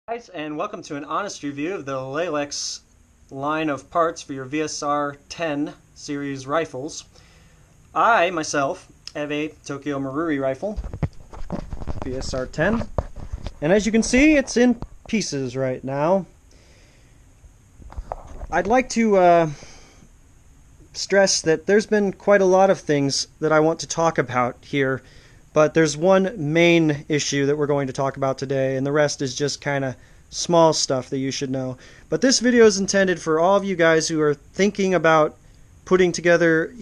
Guys, and welcome to an honest review of the Laylex line of parts for your VSR 10 series rifles. I, myself, have a Tokyo Marui rifle, VSR 10, and as you can see, it's in pieces right now. I'd like to stress that there's been quite a lot of things that I want to talk about here, but there's one main issue that we're going to talk about today, and the rest is just kind of small stuff that you should know. But this video is intended for all of you guys who are thinking about putting together,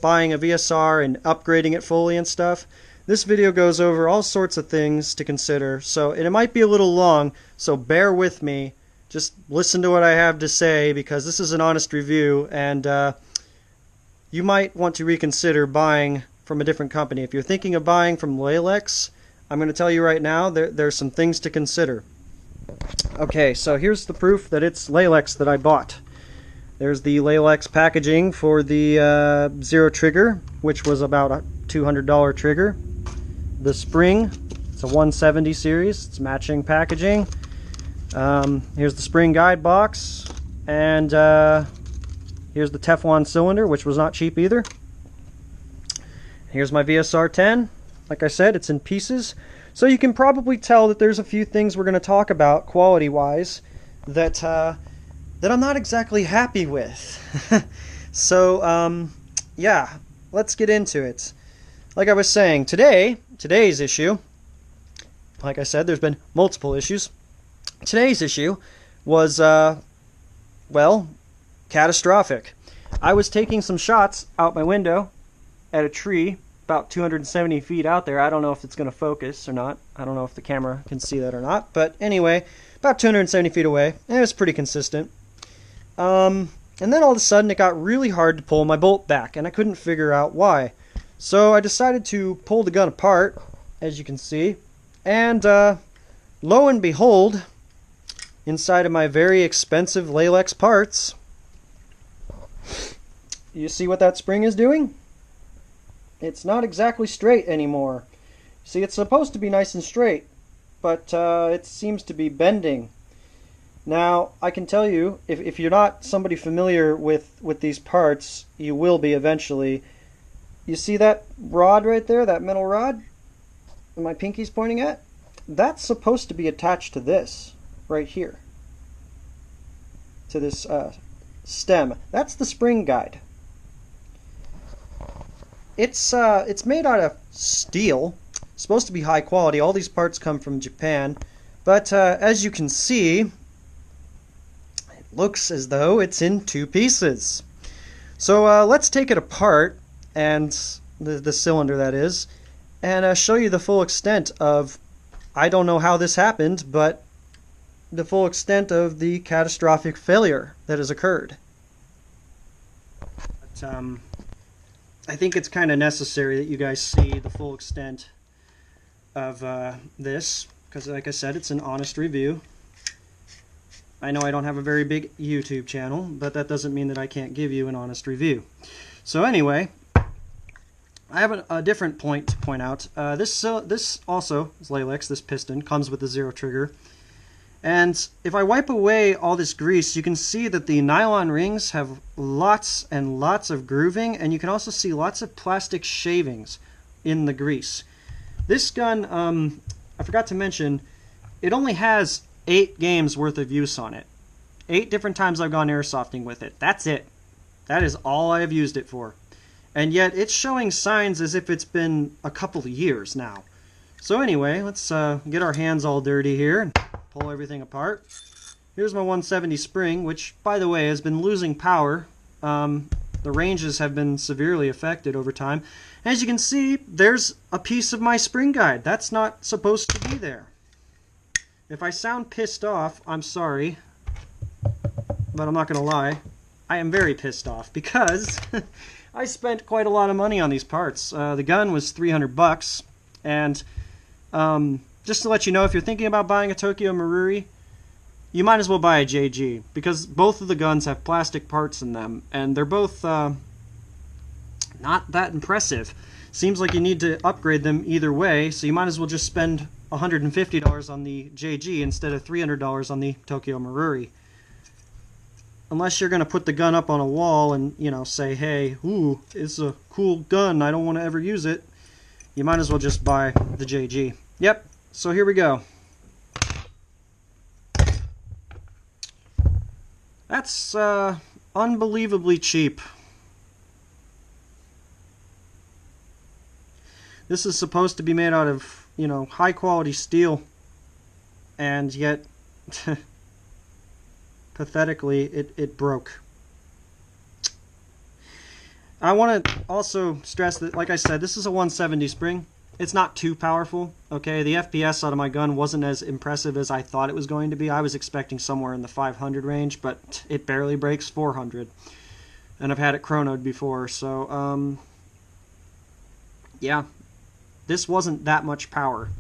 buying a VSR and upgrading it fully and stuff. This video goes over all sorts of things to consider, so it might be a little long, so bear with me. Just listen to what I have to say, because this is an honest review, and you might want to reconsider buying from a different company. If you're thinking of buying from Laylex, I'm going to tell you right now, there's some things to consider. Okay, so here's the proof that it's Laylex that I bought. There's the Laylex packaging for the Zero trigger, which was about a $200 trigger. The spring, it's a 170 series, it's matching packaging. Here's the spring guide box, and here's the Teflon cylinder, which was not cheap either. Here's my VSR 10. Like I said, it's in pieces. So you can probably tell that there's a few things we're going to talk about quality-wise that I'm not exactly happy with. So, yeah, let's get into it. Like I was saying, today's issue, like I said, there's been multiple issues. Today's issue was, well, catastrophic. I was taking some shots out my window at a tree about 270 feet out there. I don't know if it's going to focus or not. I don't know if the camera can see that or not. But anyway, about 270 feet away. And it was pretty consistent. And then all of a sudden it got really hard to pull my bolt back, and I couldn't figure out why. So I decided to pull the gun apart, as you can see. And lo and behold, inside of my very expensive Laylex parts, you see what that spring is doing? It's not exactly straight anymore. See, it's supposed to be nice and straight, but it seems to be bending. Now, I can tell you, if you're not somebody familiar with these parts, you will be eventually. You see that rod right there, that metal rod that my pinky's pointing at? That's supposed to be attached to this, right here. To this stem. That's the spring guide. It's made out of steel. It's supposed to be high quality. All these parts come from Japan. But as you can see, it looks as though it's in two pieces. So let's take it apart, and the cylinder that is, and show you the full extent of, I don't know how this happened, but the full extent of the catastrophic failure that has occurred. But, I think it's kind of necessary that you guys see the full extent of this, because like I said, it's an honest review. I know I don't have a very big YouTube channel, but that doesn't mean that I can't give you an honest review. So anyway, I have a different point to point out. This also is Laylex. This piston comes with the Zero trigger. And if I wipe away all this grease, you can see that the nylon rings have lots and lots of grooving, and you can also see lots of plastic shavings in the grease. This gun, I forgot to mention, it only has 8 games worth of use on it. 8 different times I've gone airsofting with it. That's it. That is all I have used it for. And yet it's showing signs as if it's been a couple of years now. So anyway, let's get our hands all dirty here and pull everything apart. Here's my 170 spring, which, by the way, has been losing power. The ranges have been severely affected over time. As you can see, there's a piece of my spring guide. That's not supposed to be there. If I sound pissed off, I'm sorry, but I'm not going to lie. I am very pissed off because I spent quite a lot of money on these parts. The gun was $300, and just to let you know, if you're thinking about buying a Tokyo Marui, you might as well buy a JG, because both of the guns have plastic parts in them, and they're both not that impressive. Seems like you need to upgrade them either way, so you might as well just spend $150 on the JG instead of $300 on the Tokyo Marui. Unless you're going to put the gun up on a wall and, you know, say, hey, ooh, it's a cool gun, I don't want to ever use it, you might as well just buy the JG. Yep, so here we go. That's unbelievably cheap. This is supposed to be made out of, you know, high quality steel, and yet pathetically it broke. I want to also stress that, like I said, this is a 170 spring. It's not too powerful, okay? The FPS out of my gun wasn't as impressive as I thought it was going to be. I was expecting somewhere in the 500 range, but it barely breaks 400. And I've had it chronoed before, so, yeah. This wasn't that much power,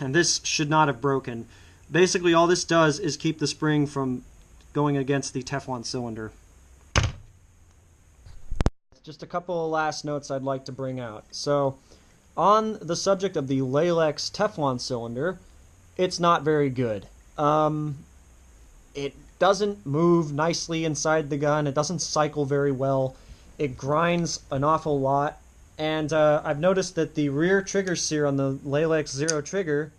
and this should not have broken. Basically, all this does is keep the spring from going against the Teflon cylinder. Just a couple of last notes I'd like to bring out. So, on the subject of the Laylex Teflon cylinder, it's not very good. It doesn't move nicely inside the gun. It doesn't cycle very well. It grinds an awful lot. And I've noticed that the rear trigger sear on the Laylex Zero trigger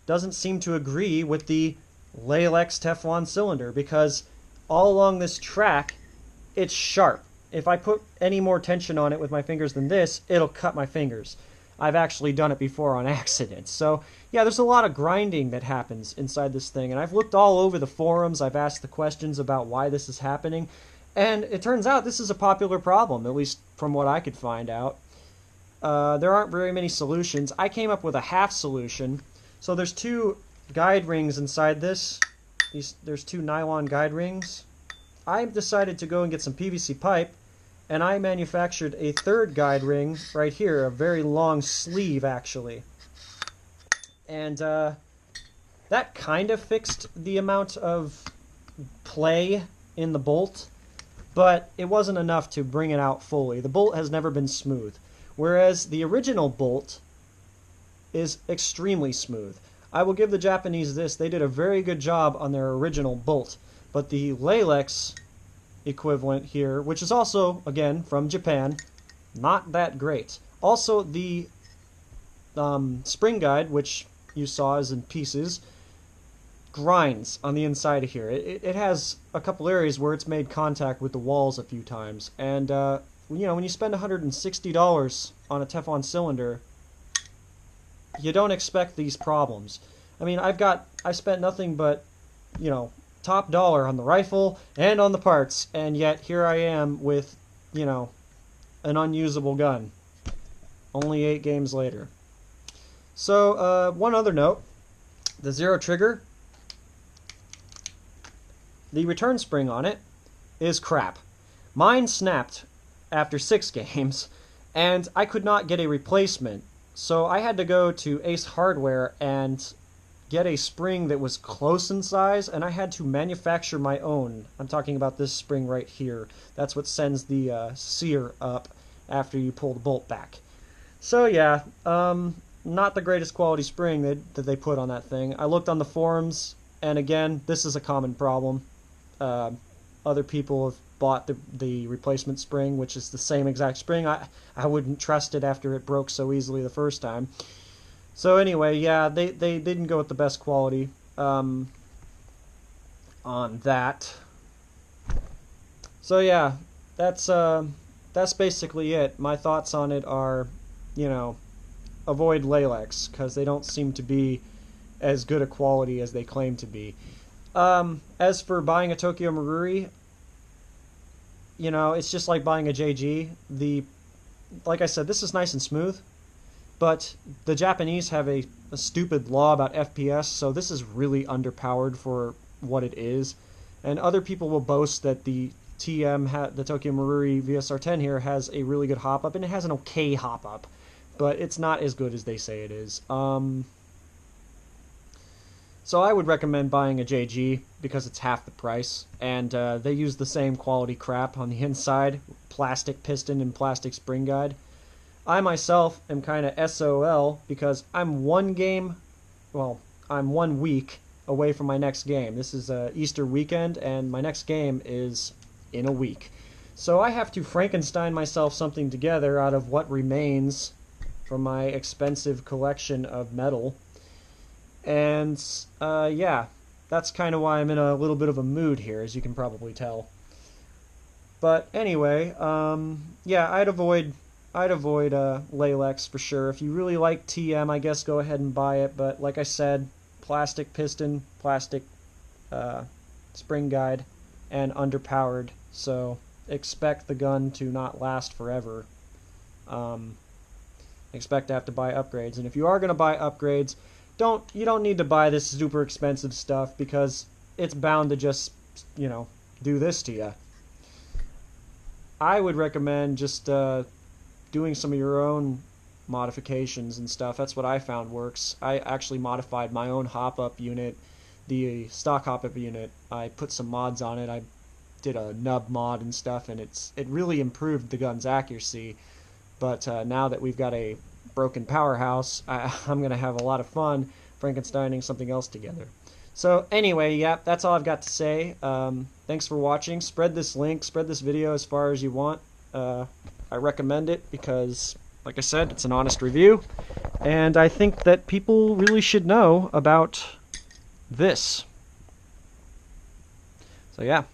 doesn't seem to agree with the Laylex Teflon cylinder, because all along this track, it's sharp. If I put any more tension on it with my fingers than this, it'll cut my fingers. I've actually done it before on accident. So, yeah, there's a lot of grinding that happens inside this thing. And I've looked all over the forums. I've asked the questions about why this is happening. And it turns out this is a popular problem, at least from what I could find out. There aren't very many solutions. I came up with a half solution. So there's two guide rings inside this. There's two nylon guide rings. I decided to go and get some PVC pipe, and I manufactured a third guide ring right here, a very long sleeve actually. And that kind of fixed the amount of play in the bolt, but it wasn't enough to bring it out fully. The bolt has never been smooth, whereas the original bolt is extremely smooth. I will give the Japanese this. They did a very good job on their original bolt. But the Laylex equivalent here, which is also, again, from Japan, not that great. Also, the spring guide, which you saw is in pieces, grinds on the inside of here. It has a couple areas where it's made contact with the walls a few times. And, you know, when you spend $160 on a Teflon cylinder, you don't expect these problems. I mean, I spent nothing but, you know, top dollar on the rifle and on the parts, and yet here I am with, you know, an unusable gun. Only 8 games later. So, one other note. The Zero trigger, the return spring on it is crap. Mine snapped after 6 games, and I could not get a replacement. So I had to go to Ace Hardware and get a spring that was close in size, and I had to manufacture my own. I'm talking about this spring right here. That's what sends the sear up after you pull the bolt back. So yeah, not the greatest quality spring that they put on that thing. I looked on the forums, and again, this is a common problem. Other people have bought the replacement spring, which is the same exact spring. I wouldn't trust it after it broke so easily the first time. So anyway, yeah, they didn't go with the best quality on that. So yeah, that's basically it. My thoughts on it are, you know, avoid Laylex, because they don't seem to be as good a quality as they claim to be. As for buying a Tokyo Marui, you know, it's just like buying a JG. Like I said, this is nice and smooth, but the Japanese have a stupid law about FPS, so this is really underpowered for what it is. And other people will boast that the the Tokyo Marui VSR10 here has a really good hop-up, and it has an okay hop-up, but it's not as good as they say it is. So I would recommend buying a JG because it's half the price, and they use the same quality crap on the inside, plastic piston and plastic spring guide. I myself am kind of SOL because I'm 1 game well, I'm 1 week away from my next game. This is Easter weekend, and my next game is in a week. So I have to Frankenstein myself something together out of what remains from my expensive collection of metal. And yeah, that's kind of why I'm in a little bit of a mood here, as you can probably tell. But anyway, yeah, I'd avoid Laylex for sure. If you really like TM, I guess go ahead and buy it. But like I said, plastic piston, plastic spring guide, and underpowered. So expect the gun to not last forever. Expect to have to buy upgrades. And if you are going to buy upgrades, you don't need to buy this super expensive stuff, because it's bound to just, you know, do this to you. I would recommend just doing some of your own modifications and stuff. That's what I found works. I actually modified my own hop-up unit, the stock hop-up unit. I put some mods on it. I did a nub mod and stuff, and it really improved the gun's accuracy. But now that we've got a broken powerhouse, I'm going to have a lot of fun Frankensteining something else together. So anyway, yeah, that's all I've got to say. Thanks for watching. Spread this link, spread this video as far as you want. I recommend it because, like I said, it's an honest review. And I think that people really should know about this. So yeah.